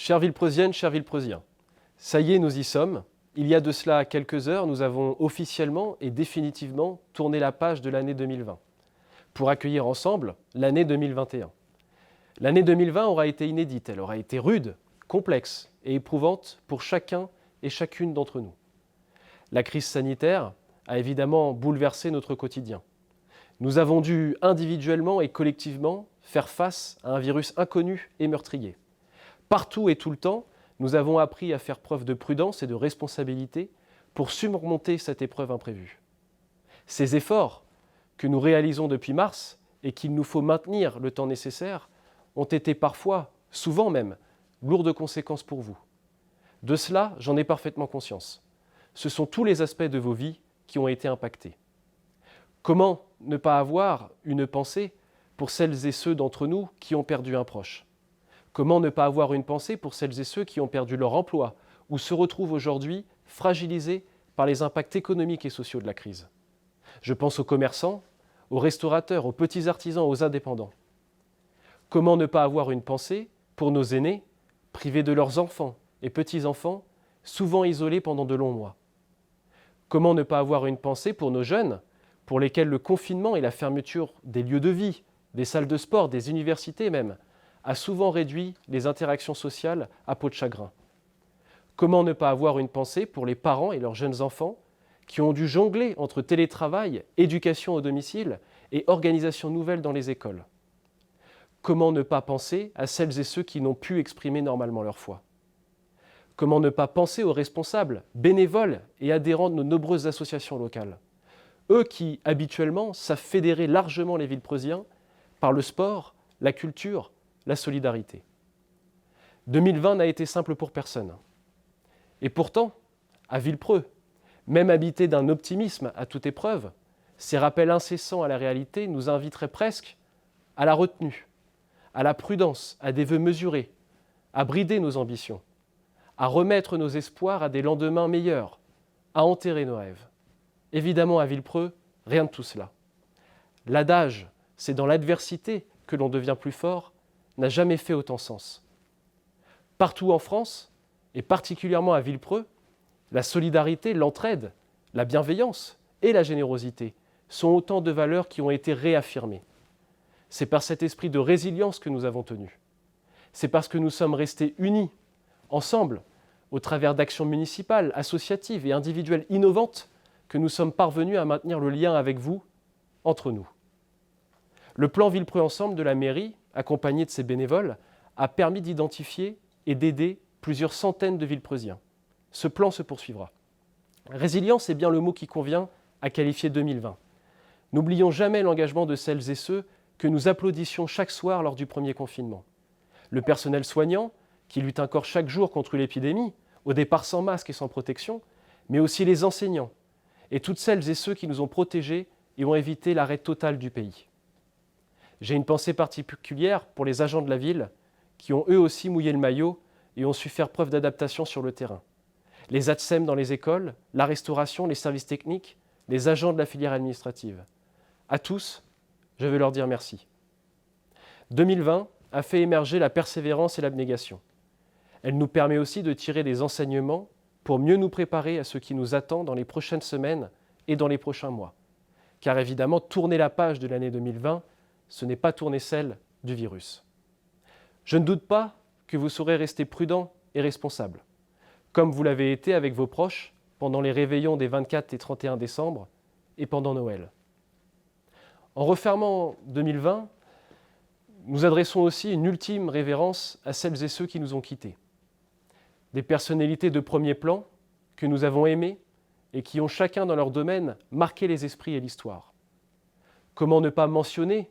Chère Villepreuzienne, chers Villepreuziens, ça y est, nous y sommes. Il y a de cela quelques heures, nous avons officiellement et définitivement tourné la page de l'année 2020 pour accueillir ensemble l'année 2021. L'année 2020 aura été inédite, elle aura été rude, complexe et éprouvante pour chacun et chacune d'entre nous. La crise sanitaire a évidemment bouleversé notre quotidien. Nous avons dû individuellement et collectivement faire face à un virus inconnu et meurtrier. Partout et tout le temps, nous avons appris à faire preuve de prudence et de responsabilité pour surmonter cette épreuve imprévue. Ces efforts que nous réalisons depuis mars et qu'il nous faut maintenir le temps nécessaire ont été parfois, souvent même, lourds de conséquences pour vous. De cela, j'en ai parfaitement conscience. Ce sont tous les aspects de vos vies qui ont été impactés. Comment ne pas avoir une pensée pour celles et ceux d'entre nous qui ont perdu un proche ? Comment ne pas avoir une pensée pour celles et ceux qui ont perdu leur emploi ou se retrouvent aujourd'hui fragilisés par les impacts économiques et sociaux de la crise ? Je pense aux commerçants, aux restaurateurs, aux petits artisans, aux indépendants. Comment ne pas avoir une pensée pour nos aînés, privés de leurs enfants et petits-enfants, souvent isolés pendant de longs mois ? Comment ne pas avoir une pensée pour nos jeunes, pour lesquels le confinement et la fermeture des lieux de vie, des salles de sport, des universités même, a souvent réduit les interactions sociales à peau de chagrin ? Comment ne pas avoir une pensée pour les parents et leurs jeunes enfants qui ont dû jongler entre télétravail, éducation au domicile et organisation nouvelle dans les écoles ? Comment ne pas penser à celles et ceux qui n'ont pu exprimer normalement leur foi ? Comment ne pas penser aux responsables, bénévoles et adhérents de nos nombreuses associations locales ? Eux qui, habituellement, savent fédérer largement les Villepreuziens par le sport, la culture, la solidarité. 2020 n'a été simple pour personne. Et pourtant, à Villepreux, même habité d'un optimisme à toute épreuve, ces rappels incessants à la réalité nous inviteraient presque à la retenue, à la prudence, à des vœux mesurés, à brider nos ambitions, à remettre nos espoirs à des lendemains meilleurs, à enterrer nos rêves. Évidemment, à Villepreux, rien de tout cela. L'adage « c'est dans l'adversité que l'on devient plus fort » n'a jamais fait autant sens. Partout en France, et particulièrement à Villepreux, la solidarité, l'entraide, la bienveillance et la générosité sont autant de valeurs qui ont été réaffirmées. C'est par cet esprit de résilience que nous avons tenu. C'est parce que nous sommes restés unis, ensemble, au travers d'actions municipales, associatives et individuelles innovantes, que nous sommes parvenus à maintenir le lien avec vous, entre nous. Le plan Villepreux Ensemble de la mairie, accompagné de ses bénévoles, a permis d'identifier et d'aider plusieurs centaines de Villepreuziens. Ce plan se poursuivra. Résilience est bien le mot qui convient à qualifier 2020. N'oublions jamais l'engagement de celles et ceux que nous applaudissions chaque soir lors du premier confinement. Le personnel soignant, qui lutte encore chaque jour contre l'épidémie, au départ sans masque et sans protection, mais aussi les enseignants, et toutes celles et ceux qui nous ont protégés et ont évité l'arrêt total du pays. J'ai une pensée particulière pour les agents de la ville qui ont eux aussi mouillé le maillot et ont su faire preuve d'adaptation sur le terrain. Les ATSEM dans les écoles, la restauration, les services techniques, les agents de la filière administrative. À tous, je veux leur dire merci. 2020 a fait émerger la persévérance et l'abnégation. Elle nous permet aussi de tirer des enseignements pour mieux nous préparer à ce qui nous attend dans les prochaines semaines et dans les prochains mois. Car évidemment, tourner la page de l'année 2020, ce n'est pas tourner celle du virus. Je ne doute pas que vous saurez rester prudent et responsable, comme vous l'avez été avec vos proches pendant les réveillons des 24 et 31 décembre et pendant Noël. En refermant 2020, nous adressons aussi une ultime révérence à celles et ceux qui nous ont quittés. Des personnalités de premier plan que nous avons aimées et qui ont chacun dans leur domaine marqué les esprits et l'histoire. Comment ne pas mentionner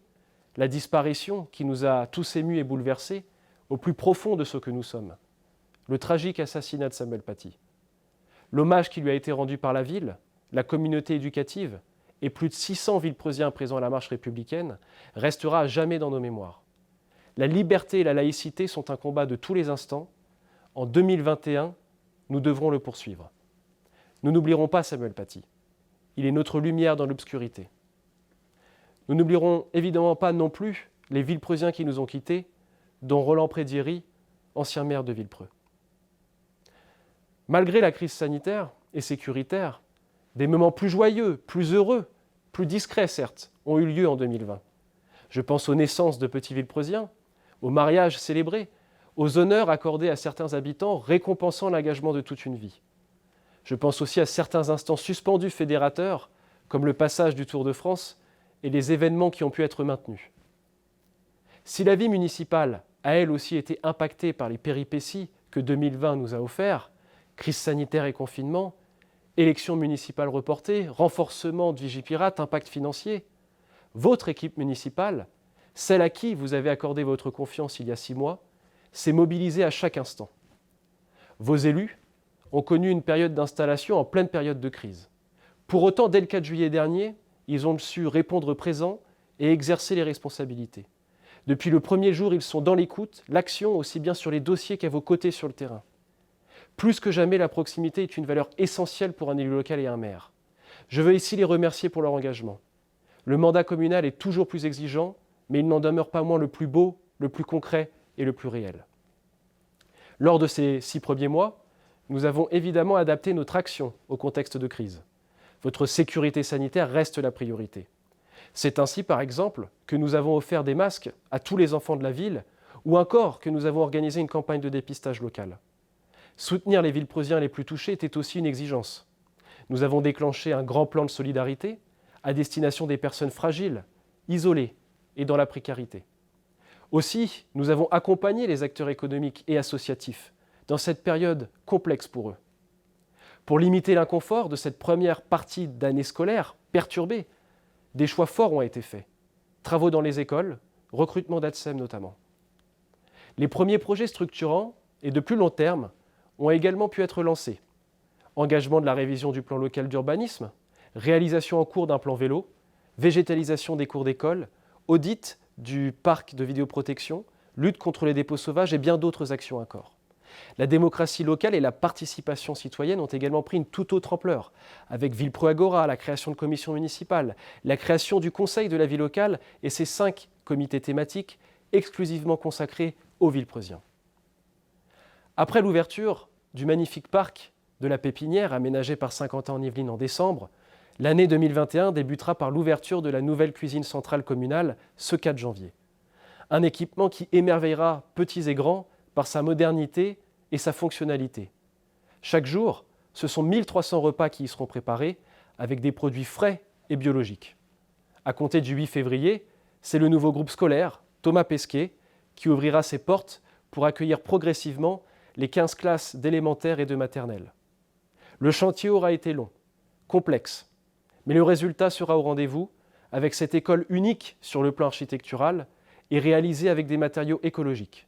la disparition qui nous a tous émus et bouleversés au plus profond de ce que nous sommes, le tragique assassinat de Samuel Paty. L'hommage qui lui a été rendu par la ville, la communauté éducative et plus de 600 Villepreuziens présents à la marche républicaine restera à jamais dans nos mémoires. La liberté et la laïcité sont un combat de tous les instants. En 2021, nous devrons le poursuivre. Nous n'oublierons pas Samuel Paty. Il est notre lumière dans l'obscurité. Nous n'oublierons évidemment pas non plus les Villepreuziens qui nous ont quittés, dont Roland Prédiery, ancien maire de Villepreux. Malgré la crise sanitaire et sécuritaire, des moments plus joyeux, plus heureux, plus discrets certes, ont eu lieu en 2020. Je pense aux naissances de petits Villepreusiens, aux mariages célébrés, aux honneurs accordés à certains habitants récompensant l'engagement de toute une vie. Je pense aussi à certains instants suspendus fédérateurs, comme le passage du Tour de France et les événements qui ont pu être maintenus. Si la vie municipale a elle aussi été impactée par les péripéties que 2020 nous a offertes, crise sanitaire et confinement, élections municipales reportées, renforcement de Vigipirate, impact financier, votre équipe municipale, celle à qui vous avez accordé votre confiance il y a 6 mois, s'est mobilisée à chaque instant. Vos élus ont connu une période d'installation en pleine période de crise. Pour autant, dès le 4 juillet dernier, ils ont su répondre présent et exercer les responsabilités. Depuis le premier jour, ils sont dans l'écoute, l'action, aussi bien sur les dossiers qu'à vos côtés sur le terrain. Plus que jamais, la proximité est une valeur essentielle pour un élu local et un maire. Je veux ici les remercier pour leur engagement. Le mandat communal est toujours plus exigeant, mais il n'en demeure pas moins le plus beau, le plus concret et le plus réel. Lors de ces 6 premiers mois, nous avons évidemment adapté notre action au contexte de crise. Votre sécurité sanitaire reste la priorité. C'est ainsi, par exemple, que nous avons offert des masques à tous les enfants de la ville, ou encore que nous avons organisé une campagne de dépistage locale. Soutenir les Villepreusiens les plus touchés était aussi une exigence. Nous avons déclenché un grand plan de solidarité à destination des personnes fragiles, isolées et dans la précarité. Aussi, nous avons accompagné les acteurs économiques et associatifs dans cette période complexe pour eux. Pour limiter l'inconfort de cette première partie d'année scolaire perturbée, des choix forts ont été faits. Travaux dans les écoles, recrutement d'ATSEM notamment. Les premiers projets structurants et de plus long terme ont également pu être lancés. Engagement de la révision du plan local d'urbanisme, réalisation en cours d'un plan vélo, végétalisation des cours d'école, audit du parc de vidéoprotection, lutte contre les dépôts sauvages et bien d'autres actions encore. La démocratie locale et la participation citoyenne ont également pris une toute autre ampleur, avec Villepreux Agora, la création de commissions municipales, la création du Conseil de la vie locale et ses 5 comités thématiques exclusivement consacrés aux Villepreusiens. Après l'ouverture du magnifique parc de la Pépinière, aménagé par Saint-Quentin-en-Yvelines en décembre, l'année 2021 débutera par l'ouverture de la nouvelle cuisine centrale communale ce 4 janvier. Un équipement qui émerveillera petits et grands par sa modernité et sa fonctionnalité. Chaque jour, ce sont 1300 repas qui y seront préparés avec des produits frais et biologiques. À compter du 8 février, c'est le nouveau groupe scolaire, Thomas Pesquet, qui ouvrira ses portes pour accueillir progressivement les 15 classes d'élémentaire et de maternelle. Le chantier aura été long, complexe, mais le résultat sera au rendez-vous avec cette école unique sur le plan architectural et réalisée avec des matériaux écologiques.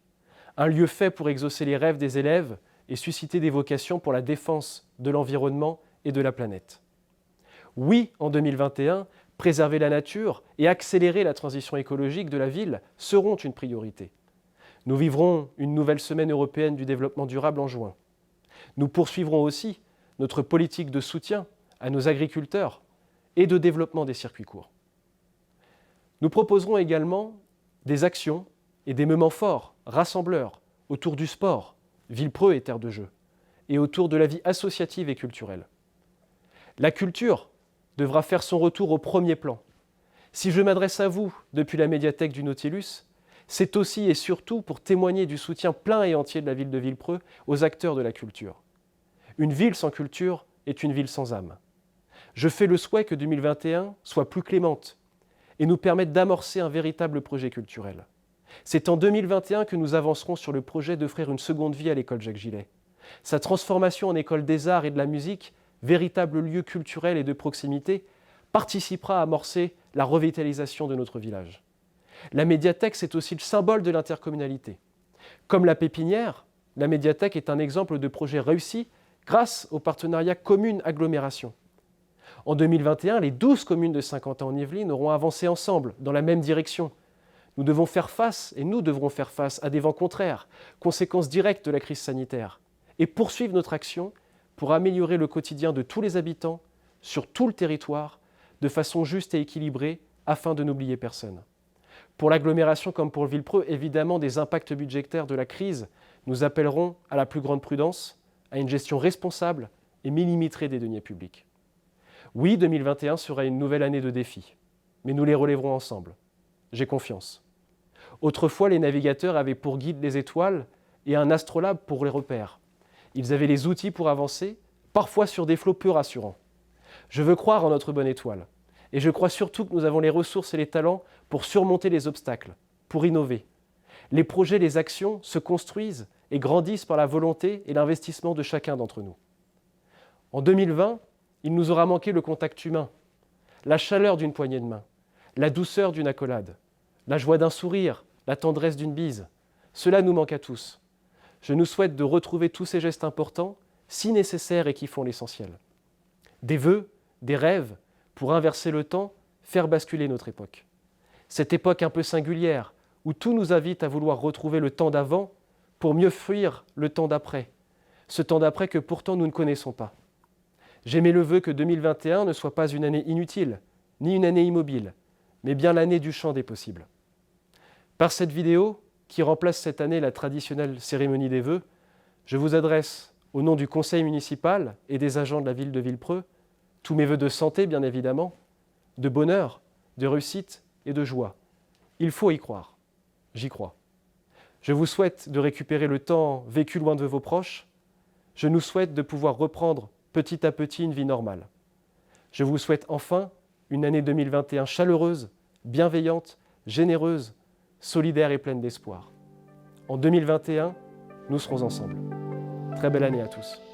Un lieu fait pour exaucer les rêves des élèves et susciter des vocations pour la défense de l'environnement et de la planète. Oui, en 2021, préserver la nature et accélérer la transition écologique de la ville seront une priorité. Nous vivrons une nouvelle semaine européenne du développement durable en juin. Nous poursuivrons aussi notre politique de soutien à nos agriculteurs et de développement des circuits courts. Nous proposerons également des actions et des moments forts, rassembleurs, autour du sport, Villepreux et terre de jeu, et autour de la vie associative et culturelle. La culture devra faire son retour au premier plan. Si je m'adresse à vous depuis la médiathèque du Nautilus, c'est aussi et surtout pour témoigner du soutien plein et entier de la ville de Villepreux aux acteurs de la culture. Une ville sans culture est une ville sans âme. Je fais le souhait que 2021 soit plus clémente et nous permette d'amorcer un véritable projet culturel. C'est en 2021 que nous avancerons sur le projet d'offrir une seconde vie à l'école Jacques Gillet. Sa transformation en école des arts et de la musique, véritable lieu culturel et de proximité, participera à amorcer la revitalisation de notre village. La médiathèque, c'est aussi le symbole de l'intercommunalité. Comme la Pépinière, la médiathèque est un exemple de projet réussi grâce au partenariat commune-agglomération. En 2021, les 12 communes de Saint-Quentin-en-Yvelines auront avancé ensemble dans la même direction. Nous devrons faire face à des vents contraires, conséquences directes de la crise sanitaire, et poursuivre notre action pour améliorer le quotidien de tous les habitants, sur tout le territoire, de façon juste et équilibrée, afin de n'oublier personne. Pour l'agglomération comme pour le Villepreux, évidemment, des impacts budgétaires de la crise nous appellerons à la plus grande prudence, à une gestion responsable et millimétrée des deniers publics. Oui, 2021 sera une nouvelle année de défis, mais nous les relèverons ensemble. J'ai confiance. Autrefois, les navigateurs avaient pour guide les étoiles et un astrolabe pour les repères. Ils avaient les outils pour avancer, parfois sur des flots peu rassurants. Je veux croire en notre bonne étoile, et je crois surtout que nous avons les ressources et les talents pour surmonter les obstacles, pour innover. Les projets, les actions se construisent et grandissent par la volonté et l'investissement de chacun d'entre nous. En 2020, il nous aura manqué le contact humain, la chaleur d'une poignée de main, la douceur d'une accolade, la joie d'un sourire, la tendresse d'une bise. Cela nous manque à tous. Je nous souhaite de retrouver tous ces gestes importants, si nécessaires et qui font l'essentiel. Des vœux, des rêves, pour inverser le temps, faire basculer notre époque. Cette époque un peu singulière, où tout nous invite à vouloir retrouver le temps d'avant pour mieux fuir le temps d'après, ce temps d'après que pourtant nous ne connaissons pas. J'émets le vœu que 2021 ne soit pas une année inutile, ni une année immobile, mais bien l'année du champ des possibles. Par cette vidéo, qui remplace cette année la traditionnelle cérémonie des vœux, je vous adresse, au nom du conseil municipal et des agents de la ville de Villepreux, tous mes vœux de santé, bien évidemment, de bonheur, de réussite et de joie. Il faut y croire. J'y crois. Je vous souhaite de récupérer le temps vécu loin de vos proches. Je nous souhaite de pouvoir reprendre petit à petit une vie normale. Je vous souhaite enfin une année 2021 chaleureuse, bienveillante, généreuse, solidaire et pleine d'espoir. En 2021, nous serons ensemble. Très belle année à tous.